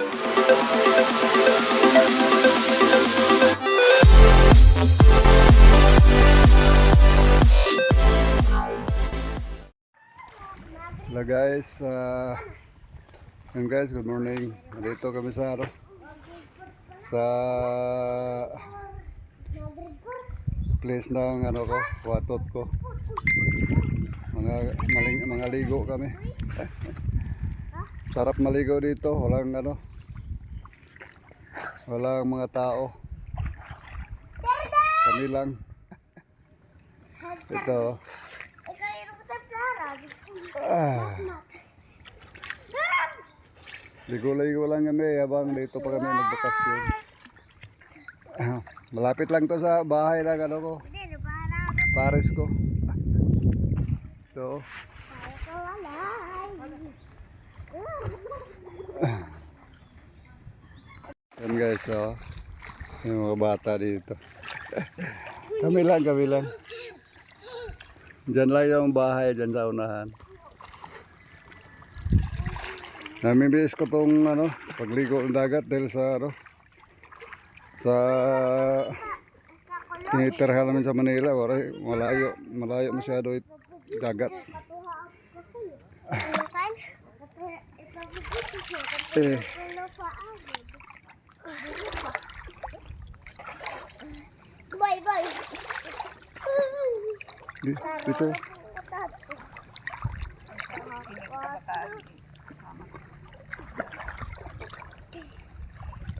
Hello guys, guys, good morning. Dito kami sa place ng watot ko. Mga ligo kami. Sarap maligo dito, walang mga tao. Kami lang. Ito. Ligo-ligo lang kami habang dito pa kami nagbakasyon. Malapit lang to sa bahay ng ko. Pares ko. So. Yan guys, oh. Yung mga bata dito. Kami lang. Diyan lang yung bahay, diyan sa unahan. Namimiss ko tong pagligo ng dagat dahil sa tinitirhan namin sa Manila, malayo masyado dagat. Bye. Dito.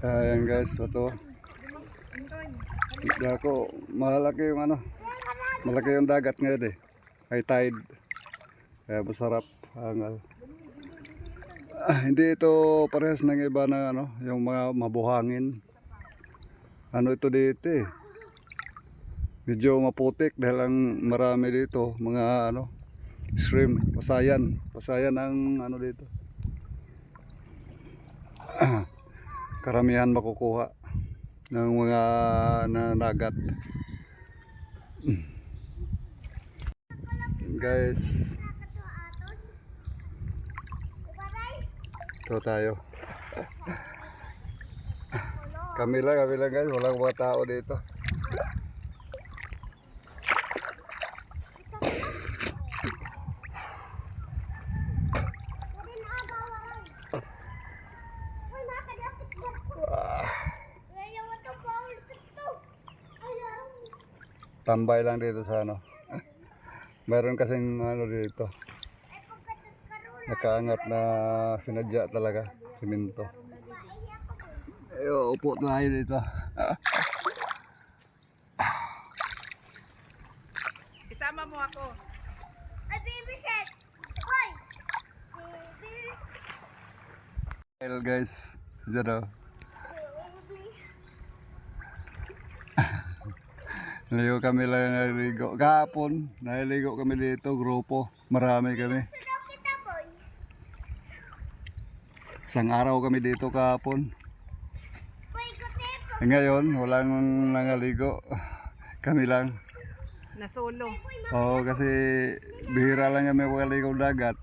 Ayan guys, ito. Malaki yung dagat ngayon eh. High tide. Kaya masarap, hangal. Hindi ito parehas ng iba na yung mga mabuhangin. Ito dito eh. Medyo maputik dahil ang marami dito mga shrimp, pasayan ang dito. Karamihan makukuha ng mga dagat. Guys, ito tayo. Kami lang guys, walang mga tao dito. Tambay lang dito sa Meron kasing dito. Nakaangat na sinadya talaga, siminto. Upo tayo dito. Isama mo ako. Ay, baby shark. Hoy. Hello guys, dyan Naligo kami lang naligo. Kahapon, naligo kami dito, grupo. Marami kami. Isang araw kami dito kahapon. Ngayon, walang nangaligo. Kami lang. Nasolo. Oo, kasi bihira lang kami makaligo dagat.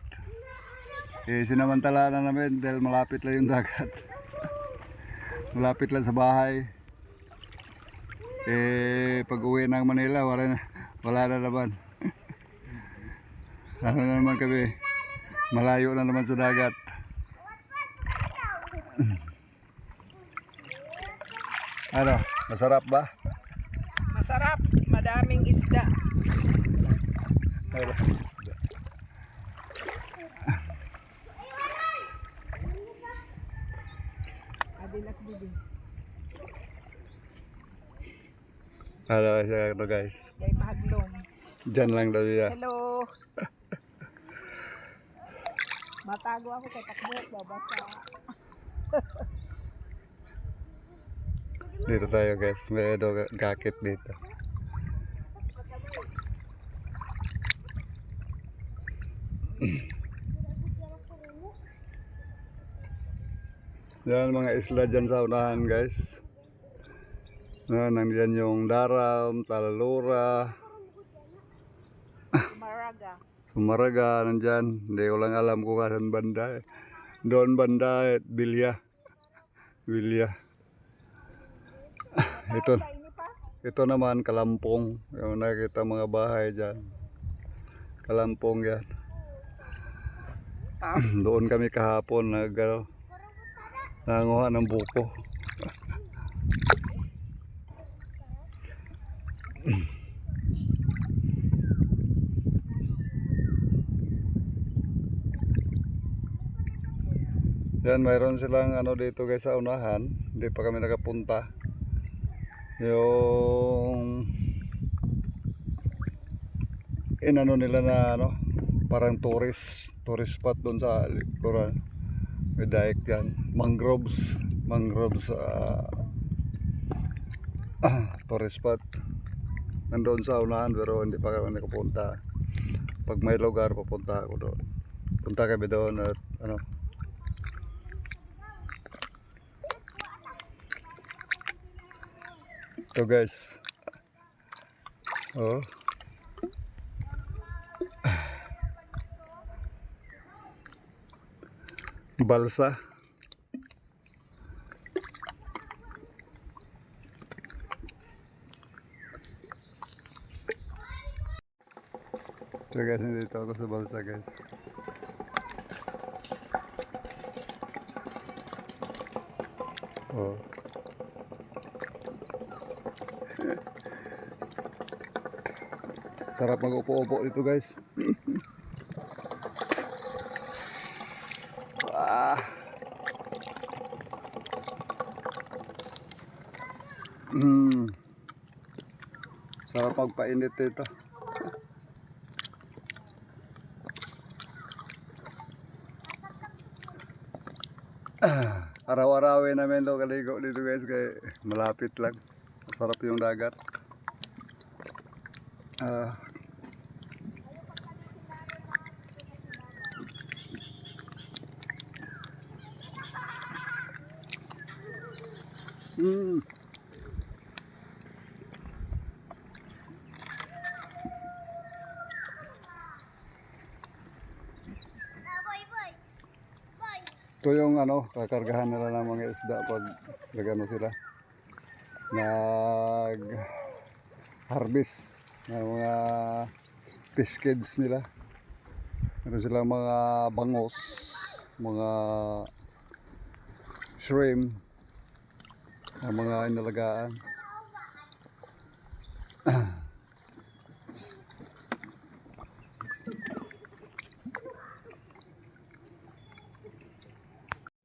Sinamantala na namin dahil malapit lang yung dagat. Malapit lang sa bahay. Pag uwi ng Manila, wala na naman. Na naman kami, malayo na naman sa dagat. Masarap ba? Masarap, madaming isda. Adilak bibi. Hello guys. Gay mahadlong. Diyan lang daw yan. Hello. Matago ako kay takbo, babasa. Dito tayo guys, may gakit dito. Yan mga isla dyan sa unahan guys. Nandiyan yung Daram, Talalura, Sumaraga nandyan. Hindi ko lang alam kung saan banda. Doon banda at Bilya. Wilya. Ito, Ini pa. ito naman Kalampong. Yung nakikita mga bahay dyan. Kalampong yan. Doon kami kahapon nanguha ng buko. Yan, mayroon silang dito guys sa unahan. Hindi pa kami nakapunta. Yung inano nila na parang tourist spot doon sa likuran. May daik yan. Mangroves tourist spot. Nandoon sa unahan pero hindi pa kami nakapunta. Pag may lugar papunta ako doon. Punta kami doon at ito guys. Oh. Balsa. Ito guys, dito ako sa balsa guys. Oh. Sarap mag-upo-upo dito guys. Ah. Sarap magpainit dito. Araw-arawin namin ito kaligo dito guys kaya malapit lang. Sarap yung dagat. Boy, boy. Boy. Ito yung kakargahan nila ng mga isda pag sila nag harvest ng mga fish kids nila. Meron silang mga bangos, mga shrimp, mga inalagaan.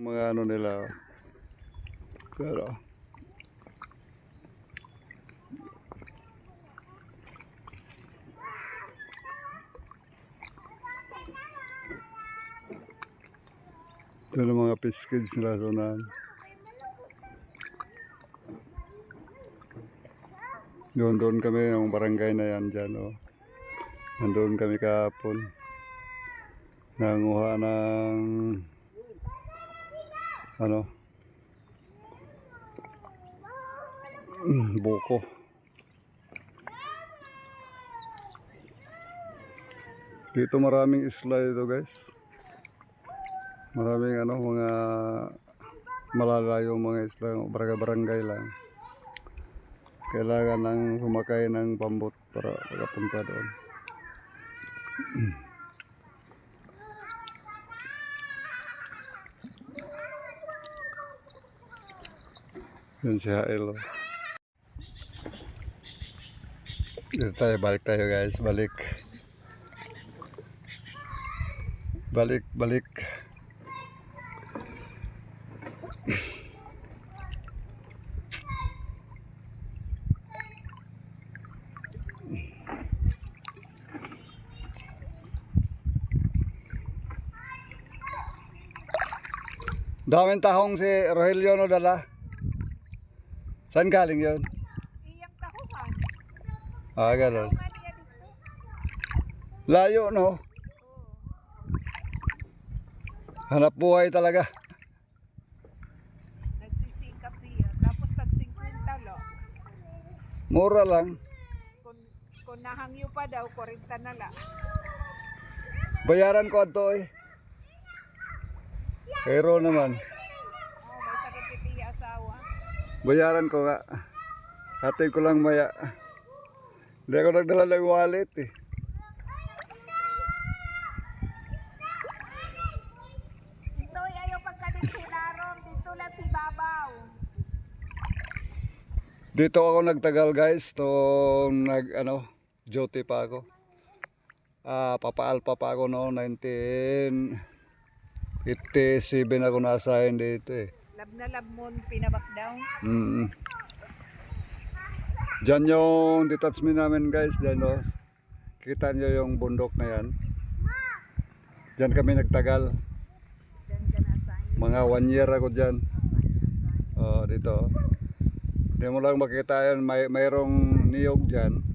Mga nila. Pero ito yung mga fish kids nila sa unahan. Doon kami ng barangay na yan dyan. Oh. Nandun kami kahapon. Nanguha ng buko. Dito maraming isla dito guys. Maraming mga malalayong mga isla, barangay lang. Kailangan nang sumakay ng pambot para makapunta doon. Yun si Hael. Dito tayo, balik tayo guys, balik. Daming tahong si Rogelio no dala. Saan galing yun? Iyang tahuhan. Ganun. Tahuhan niya dito. Layo no? Hanap buhay talaga. Nagsisikap niya. Tapos tag-50 lo. Mura lang. Kung nahangyo pa daw, 40 na lang. Bayaran ko ato eh. Pero naman. Oh, may sakit itiya Bayaran ko nga. Hatid ko lang maya. Hindi ako nagdala ng wallet eh. Ito ayaw pagkadisilarong. Dito lang si Babaw. Dito ako nagtagal guys. Nung duty pa ako. Papaalpa pa ako noong 1987 ako na-assign dito eh. Lab na lab mo pinabak daw. Diyan yung detachment namin guys. Diyan no. Kita nyo yung bundok na yan. Diyan kami nagtagal. Diyan ka na sa Mga 1 year ako dyan. Dito. Hindi mo lang makita yan. Mayroong niyog dyan.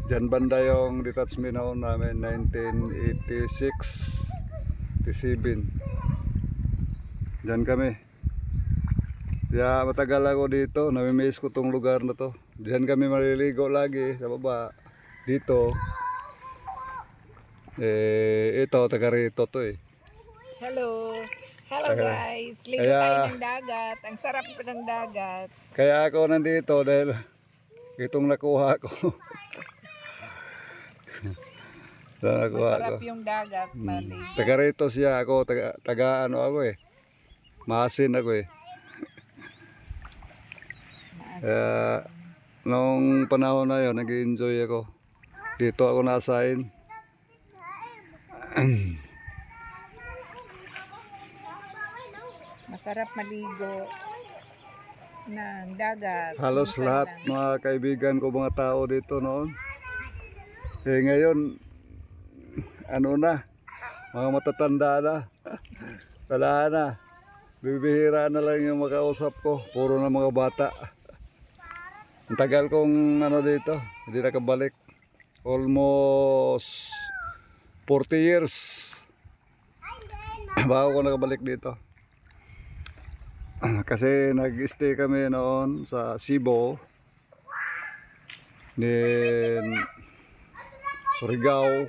Dyan banda yung detachment noon namin. 1986. 87. Diyan kami. Kaya matagal ako dito. Namimiss ko tong lugar na to. Diyan kami maliligo lagi sa baba. Dito. Ito, taga rito to eh. Hello. Hello guys. Ligo Kaya- tayo ng dagat. Ang sarap pa ng dagat. Kaya ako nandito dahil itong nakuha ko. Ito nakuha ko. Sarap yung dagat. Maligo. Taga rito siya ako. Taga ano ako eh. Maasin ako eh. Kaya nung panahon na yun, nag-enjoy ako. Dito ako na-assign. Masarap maligo ng dagat. Halos Minsan lahat lang. mga kaibigan ko, mga tao dito noon. Ngayon, ano na, mga matatanda na. Wala na. Bibihira na lang yung makausap ko. Puro na mga bata. Ang tagal kong dito, hindi nakabalik. Almost 40 years. Bago ko nakabalik dito. Kasi nag-stay kami noon sa Cebu. Then Surigao.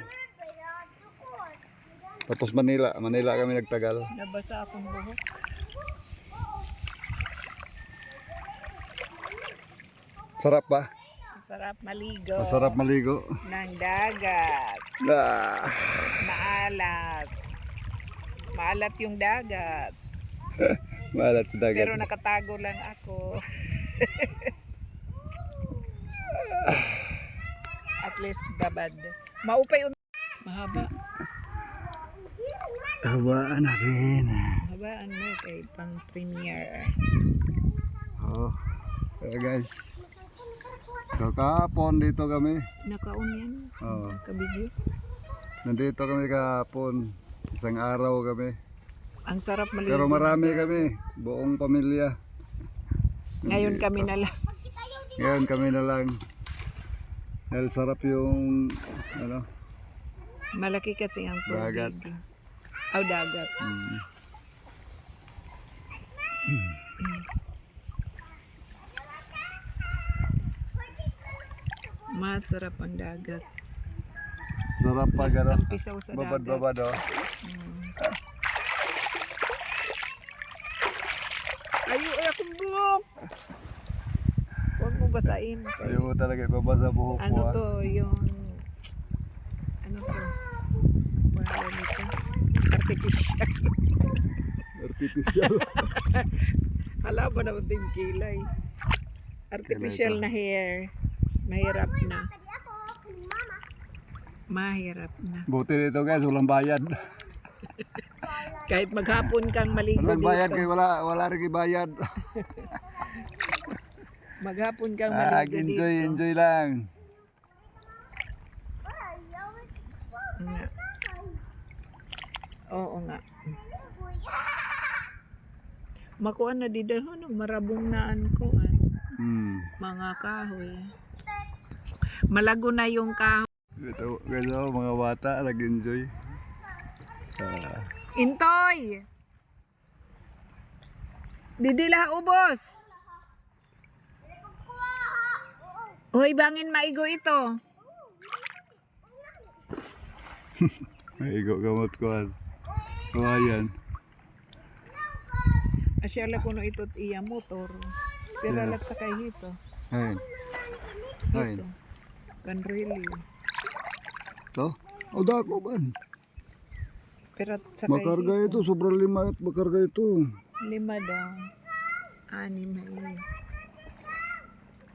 Tapos Manila. Manila kami nagtagal. Nabasa akong buhok. Sarap ba? Masarap maligo. Masarap maligo. Ng dagat. Ah, Maalat. Maalat yung dagat. maalat sa dagat. Pero nakatago lang ako. At least babad. Maupay mahaba. Hawaan natin. Mahabaan mo kay pang premiere. Oh, guys. So, kahapon dito kami. Nakaon yan. Oh, Kabidyo. nandito kami kahapon. Isang araw kami. Ang sarap maligo. Pero marami kami. Buong pamilya. Ngayon kami na lang. Ngayon kami na lang. Dahil sarap yung Malaki kasi ang tubig. Dagat. Aw, dagat. Masarap ang dagat. sarap pag Tampisaw sa dagat. babad-babad oh. Ayo, akong buhok. Huwag mo basahin. Ayaw mo talaga ibabasa buhok Ano mo ah. to, yung... Ano to? Pangalan nito? Artificial. Artificial. Hala ba naman yung kilay? Artificial na hair. Mahirap na. Mahirap na. Buti dito guys, walang bayad. Kahit maghapon kang maligo Walang bayad dito. kay wala rin bayad. Maghapon kang maligo dito. Enjoy lang. Nga. Oo nga. Makuan na dito. Ano, marabong naan ko. Mga kahoy. Malago na yung kahoy. Ito guys, mga bata nag-enjoy. Intoy! Didila ubos! Hoy, bangin maigo ito. May igo gamot ko. Kawayan. Asyala ko no ito't iya motor. Pero Yeah. alat sa kay hito. Ayun. Ayun. Hito. Kan really. To? O dako man. Pero sa kay Makarga hito. ito. Sobrang lima at makarga ito. 5 daw. 6 may.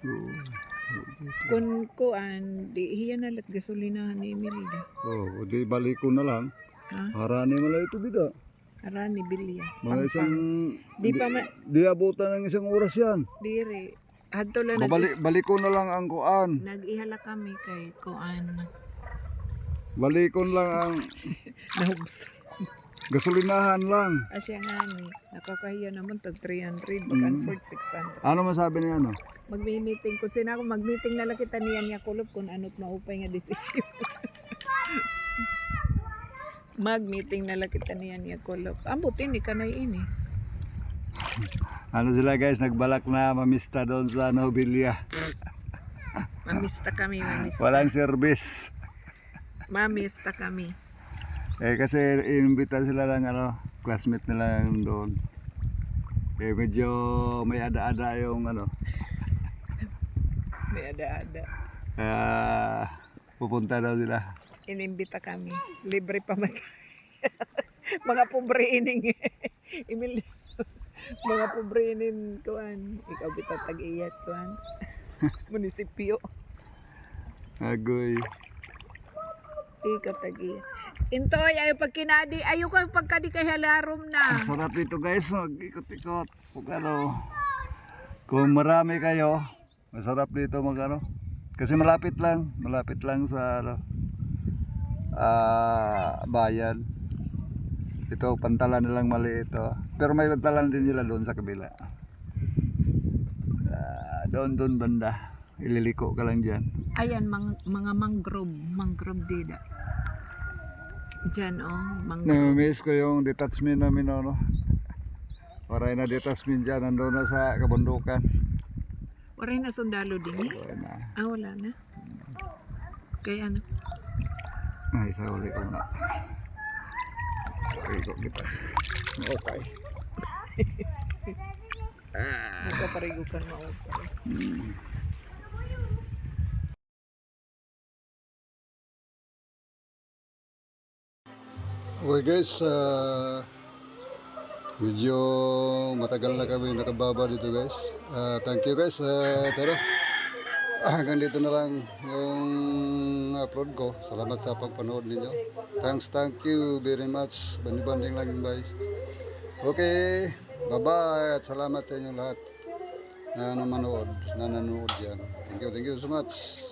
Oo. Kung kuan, di hiya nalat gasolinahan ni Imelda. Oh, di balik ko na lang. Ha? Harani mo lang ito bida. Arani bilya. Mga isang... Di pa Di abutan ng isang oras yan. diri. Adto lang Balik ko na lang ang kuan. nag-ihala kami kay kuan. Balikon lang ang Nahubs. gasolinahan lang. Asya nga ni. Nakakahiya naman tag 300. Bakan for 600. Ano masabi niya ano? Magmi-meeting. Kung sino ako mag-meeting na lang kita niya kulop kung ano't maupay nga desisyon. Mag-meeting na lang kita niya kulop. Ambutin ni kanay ini. Ano sila guys, nagbalak na mamista doon sa Nobilia. Mamista kami, mamista. Walang service. Mamista kami. Eh kasi inimbita sila ng ano, classmate nila yung doon. Eh medyo may ada-ada yung ano. May ada-ada. Kaya pupunta daw sila. Inimbita kami. Libre pa mga pobre ining. Emil, mga pobre ining kuan. Ikaw bita tag-iyat kuan. Munisipyo. Agoy. Ikaw tag-iyat. Intoy, ayaw pag kinadi. Ayaw ko pagkadi kay halarom na. Sarap ito guys, mag-ikot-ikot. Kung ano, kung marami kayo, masarap dito mag ano. Kasi malapit lang sa ano, bayan. Ito, pantalan nilang mali ito. Pero may pantalan din nila doon sa kabila. Doon banda. Ililiko ka lang dyan. Ayan, mga mangrove dida. Diyan mangrove. Namimiss ko yung detachment namin, ano. Waray na detachment dyan, nandun na sa kabundukan. Waray na sundalo din eh. Waray na. Wala na. Kaya ano? Ay, sa uli ko na. Iko kita. Okay. Nagpaparigo ka na ako. Okay guys, medyo matagal na kami nakababa dito guys. Thank you guys. Pero hanggang dito na lang yung upload ko. Salamat sa pagpanood ninyo. Thank you very much. Banding lang guys. Okay, bye-bye at salamat sa inyong lahat na nanonood dyan. Thank you so much.